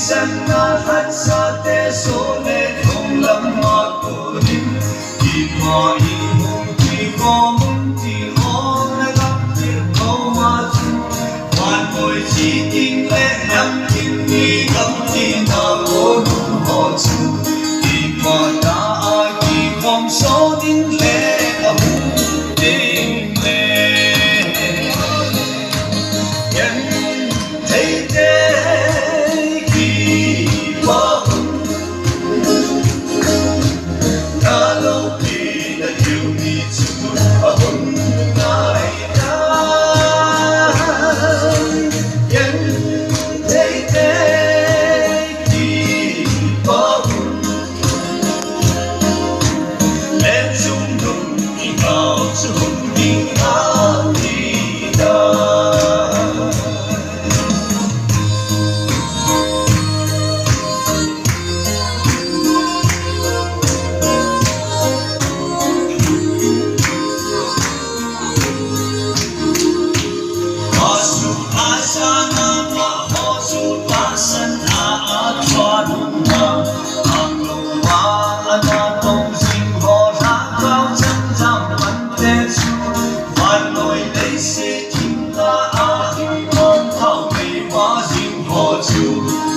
生壓黑沙爹所呢同lâm我古典，而我已夢見過夢見我那粒的老馬豬，還會似電力任天意咁天那我們何處？而我那愛已放所點呢那蝴蝶呢？人睇的。Hãy subscribe cho kênh Ghiền Mì Gõ để không bỏ lỡ